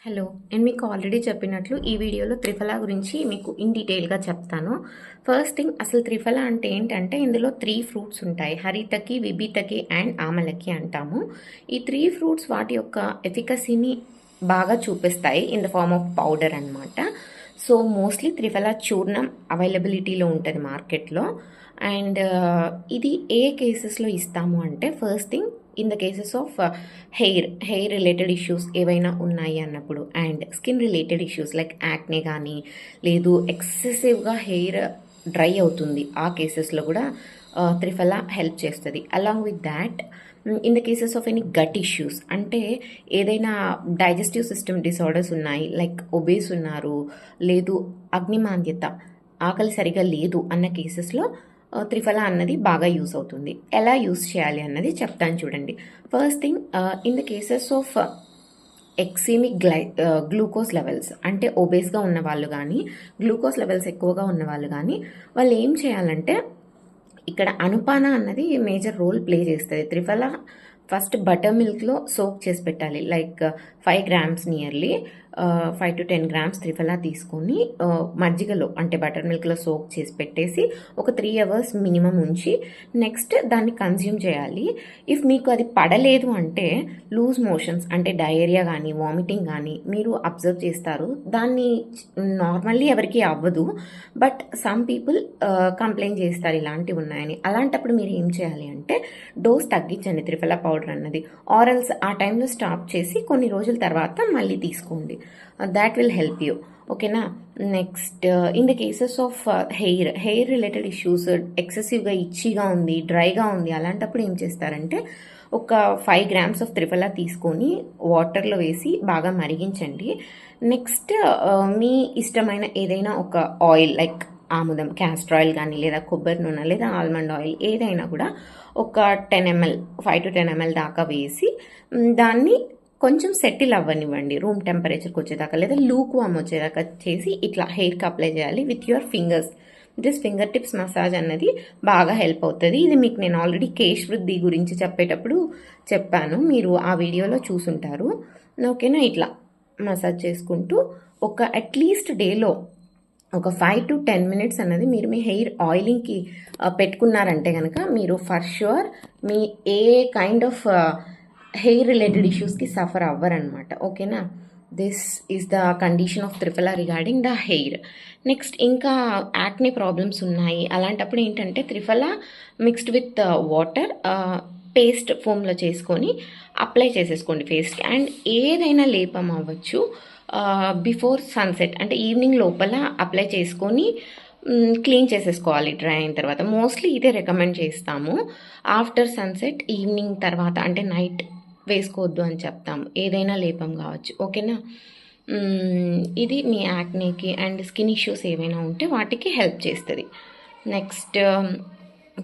Hello. నేను మీకు already చెప్పినట్లు ఈ వీడియోలో త్రిఫలా గురించి మీకు ఇన్ డీటెయిల్‌గా చెప్తాను. ఫస్ట్ థింగ్ అసలు త్రిఫలా అంటే ఏంటంటే ఇందులో 3 ఫ్రూట్స్ ఉంటాయి. హరితకి, విబితకి అండ్ ఆమలకి అంటాము. ఈ 3 ఫ్రూట్స్ వాటి యొక్క ఎఫికసీని బాగా చూపిస్తాయి in the form of powder అనమాట. సో మోస్ట్లీ త్రిఫలా చూర్ణం అవైలబిలిటీలో ఉంటుంది మార్కెట్‌లో. అండ్ ఇది ఏ కేసెస్‌లో ఇస్తాము అంటే first thing in the cases of hair related issues ఏవైనా ఉన్నాయి అన్నప్పుడు and skin related issues like acne కానీ లేదు ఎక్సెసివ్గా హెయిర్ డ్రై అవుతుంది ఆ కేసెస్లో కూడా త్రిఫలా హెల్ప్ చేస్తుంది. Along with that in the cases of any gut issues అంటే ఏదైనా డైజెస్టివ్ సిస్టమ్ డిసార్డర్స్ ఉన్నాయి లైక్ ఒబేస్ ఉన్నారు లేదు అగ్నిమాంద్యత ఆకలి సరిగా లేదు అన్న కేసెస్లో త్రిఫలా అన్నది బాగా యూస్ అవుతుంది. ఎలా యూస్ చేయాలి అన్నది చెప్తాను చూడండి. First thing in the cases of ఎక్సీమిక్ గ్లూకోజ్ లెవెల్స్ అంటే ఒబేస్గా ఉన్న వాళ్ళు కానీ గ్లూకోజ్ లెవెల్స్ ఎక్కువగా ఉన్న వాళ్ళు కానీ వాళ్ళు ఏం చేయాలంటే ఇక్కడ అనుపాన అన్నది మేజర్ రోల్ ప్లే చేస్తుంది. త్రిఫలా ఫస్ట్ బటర్ మిల్క్లో సోక్ చేసి పెట్టాలి. Like 5 grams nearly 5 to 10 grams triphala తీసుకొని మజ్జిగలో అంటే బటర్ మిల్క్లో సోక్ చేసి పెట్టేసి ఒక 3 hours మినిమం ఉంచి నెక్స్ట్ దాన్ని కన్జ్యూమ్ చేయాలి. ఇఫ్ మీకు అది పడలేదు అంటే లూజ్ మోషన్స్ అంటే డయేరియా కానీ వామిటింగ్ కానీ మీరు అబ్జర్వ్ చేస్తారు. దాన్ని నార్మల్లీ ఎవరికి అవ్వదు, బట్ సమ్ పీపుల్ కంప్లైంట్ చేస్తారు ఇలాంటివి ఉన్నాయని. అలాంటప్పుడు మీరు ఏం చేయాలి అంటే డోస్ తగ్గించండి త్రిఫలా పౌడర్ అన్నది, ఆరల్స్ ఆ టైంలో స్టాప్ చేసి కొన్ని రోజుల తర్వాత మళ్ళీ తీసుకోండి. That will help you. ఓకేనా. Next in the cases of hair related issues ఎక్సెసివ్గా ఇచ్చిగా ఉంది డ్రైగా ఉంది అలాంటప్పుడు ఏం చేస్తారంటే ఒక 5 grams ఆఫ్ త్రిఫలా తీసుకొని వాటర్లో వేసి బాగా మరిగించండి. నెక్స్ట్ మీ ఇష్టమైన ఏదైనా ఒక ఆయిల్ లైక్ ఆముదం క్యాస్టర్ ఆయిల్ కానీ లేదా కొబ్బరి నూనె లేదా ఆల్మండ్ ఆయిల్ ఏదైనా కూడా ఒక 10 ml 5 to 10 ml దాకా వేసి దాన్ని కొంచెం సెటిల్ అవ్వనివ్వండి రూమ్ టెంపరేచర్కి వచ్చేదాకా లేదా లూక్ వామ్ వచ్చేదాకా చేసి ఇట్లా హెయిర్కి అప్లై చేయాలి with your fingers. This finger tips massage అన్నది బాగా హెల్ప్ అవుతుంది. ఇది మీకు నేను ఆల్రెడీ కేశ్ వృద్ధి గురించి చెప్పేటప్పుడు చెప్పాను, మీరు ఆ వీడియోలో చూసుంటారు. ఓకేనా. ఇట్లా మసాజ్ చేసుకుంటూ ఒక అట్లీస్ట్ డేలో ఒక 5 to 10 minutes అన్నది మీరు మీ హెయిర్ ఆయిలింగ్కి పెట్టుకున్నారంటే కనుక మీరు ఫర్ ష్యూర్ మీ ఏ కైండ్ ఆఫ్ హెయిర్ రిలేటెడ్ ఇష్యూస్కి సఫర్ అవ్వరనమాట. ఓకేనా. This is the condition of triphala regarding the hair. Next ఇంకా యాక్నే ప్రాబ్లమ్స్ ఉన్నాయి అలాంటప్పుడు ఏంటంటే triphala mixed with water paste ఫోమ్లో చేసుకొని అప్లై చేసేసుకోండి ఫేస్కి. అండ్ ఏదైనా లేపం అవ్వచ్చు బిఫోర్ సన్సెట్ అంటే ఈవినింగ్ లోపల అప్లై చేసుకొని క్లీన్ చేసేసుకోవాలి డ్రై అయిన తర్వాత. మోస్ట్లీ ఇదే రికమెండ్ చేస్తాము. ఆఫ్టర్ సన్సెట్ ఈవినింగ్ తర్వాత అంటే నైట్ వేసుకోవద్దు అని చెప్తాము ఏదైనా లేపం కావచ్చు. ఓకేనా. ఇది మీ యాక్నేకి అండ్ స్కిన్ ఇష్యూస్ ఏవైనా ఉంటే వాటికి హెల్ప్ చేస్తుంది. Next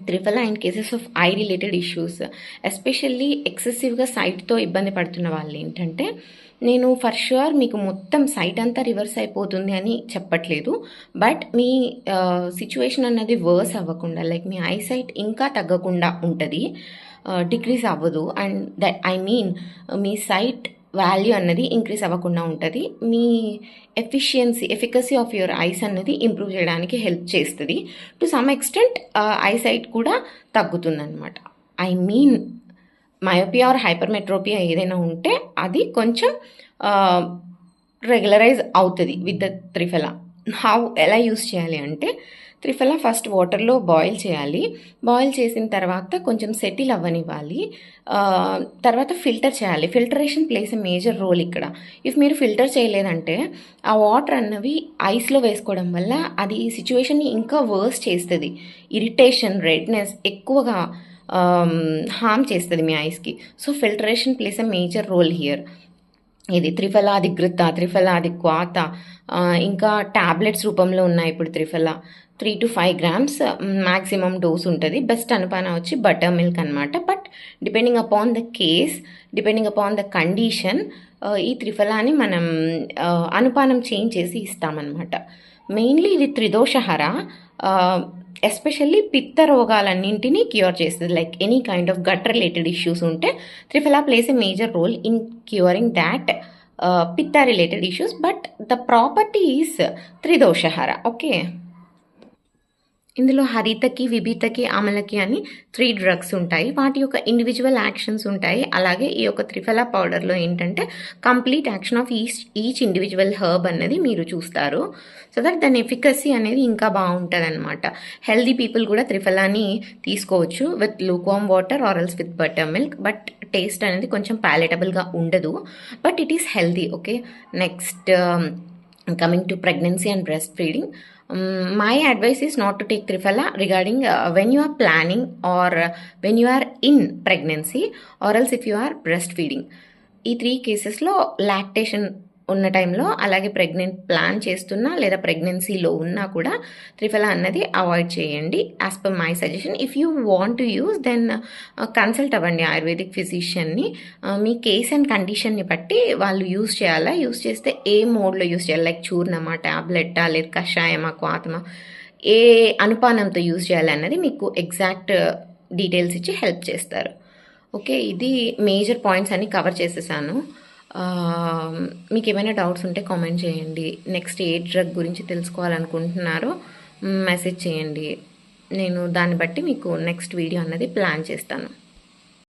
triphala in cases of eye related issues especially ఎక్సెసివ్గా సైట్తో ఇబ్బంది పడుతున్న వాళ్ళు ఏంటంటే నేను ఫర్ ష్యూర్ మీకు మొత్తం సైట్ అంతా రివర్స్ అయిపోతుంది అని చెప్పట్లేదు, బట్ మీ సిచ్యువేషన్ అన్నది వర్స్ అవ్వకుండా లైక్ మీ ఐ సైట్ ఇంకా తగ్గకుండా ఉంటుంది, డిక్రీజ్ అవ్వదు. అండ్ దట్ ఐ మీన్ మీ సైట్ వాల్యూ అన్నది ఇంక్రీజ్ అవ్వకుండా ఉంటుంది. మీ ఎఫికసీ ఆఫ్ యువర్ ఐస్ అన్నది ఇంప్రూవ్ చేయడానికి హెల్ప్ చేస్తుంది. To some extent eye sight కూడా తగ్గుతుంది అనమాట. I mean myopia or hypermetropia ఏదైనా ఉంటే అది కొంచెం రెగ్యులరైజ్ అవుతుంది విత్ ద త్రిఫలా. ఎలా యూస్ చేయాలి అంటే త్రిఫలా ఫస్ట్ వాటర్లో బాయిల్ చేయాలి. బాయిల్ చేసిన తర్వాత కొంచెం సెటిల్ అవ్వనివ్వాలి. తర్వాత ఫిల్టర్ చేయాలి. Filtration plays a major role ఇక్కడ. ఇఫ్ మీరు ఫిల్టర్ చేయలేదంటే ఆ వాటర్ అన్నవి ఐస్లో వేసుకోవడం వల్ల అది సిచ్యువేషన్ని ఇంకా వర్స్ చేస్తుంది. ఇరిటేషన్ రెడ్నెస్ ఎక్కువగా హార్మ్ చేస్తుంది మీ ఐస్కి. So filtration plays a major role here. ఇది త్రిఫలాది ఘృత త్రిఫలాది క్వాత ఇంకా ట్యాబ్లెట్స్ రూపంలో ఉన్నాయి ఇప్పుడు triphala. 3 to 5 grams maximum dose ఉంటుంది. బెస్ట్ అనుపాన వచ్చి బటర్ మిల్క్ అనమాట. But depending upon the case depending upon the condition ఈ త్రిఫలాని మనం అనుపానం చేంజ్ చేసి ఇస్తామన్నమాట. మెయిన్లీ ఇది త్రిదోషహర, ఎస్పెషల్లీ పిత్త రోగాలన్నింటినీ క్యూర్ చేస్తుంది. Like any kind of gut related issues ఉంటే triphala plays a major role in curing that pitta related issues, but the property is Tridoshahara. Okay. ఇందులో హరితకి, విభితకి, ఆమలకి అని 3 డ్రగ్స్ ఉంటాయి. వాటి యొక్క ఇండివిజువల్ యాక్షన్స్ ఉంటాయి. అలాగే ఈ యొక్క త్రిఫలా పౌడర్‌లో ఏంటంటే complete action of each individual herb అనేది మీరు చూస్తారు. సో దట్ దాని ఎఫికసీ అనేది ఇంకా బావుంటదనమాట. హెల్తీ పీపుల్ కూడా త్రిఫలాని తీసుకోవచ్చు with lukewarm water or else with buttermilk. But taste అనేది కొంచెం పాలటబుల్‌గా ఉండదు. But it is healthy. Okay. Next coming to pregnancy and breastfeeding, my advice is not to take Triphala regarding when you are planning or when you are in pregnancy or else if you are breastfeeding. ఈ 3 కేసెస్లో lactation ఉన్న టైంలో, అలాగే pregnant plan చేస్తున్నా లేదా ప్రెగ్నెన్సీలో ఉన్నా కూడా త్రిఫలా అన్నది అవాయిడ్ చేయండి. As per my suggestion. If you want to use then consult అవ్వండి ఆయుర్వేదిక్ ఫిజిషియన్ని. మీ కేస్ అండ్ కండిషన్ని బట్టి వాళ్ళు యూస్ చేయాలా, యూస్ చేస్తే ఏ మోడ్లో యూస్ చేయాలి, లైక్ చూర్ణమా, ట్యాబ్లెట్టా, లేదా కషాయమా, క్వాతమా, ఏ అనుపానంతో యూస్ చేయాలి అన్నది మీకు ఎగ్జాక్ట్ డీటెయిల్స్ ఇచ్చి హెల్ప్ చేస్తారు. ఓకే. ఇది మేజర్ పాయింట్స్ అన్ని కవర్ చేసేసాను. మీకు ఏమైనా డౌట్స్ ఉంటే కామెంట్ చేయండి. నెక్స్ట్ ఏ డ్రగ్ గురించి తెలుసుకోవాలనుకుంటున్నారో మెసేజ్ చేయండి. నేను దాన్ని బట్టి మీకు నెక్స్ట్ వీడియో అన్నది ప్లాన్ చేస్తాను.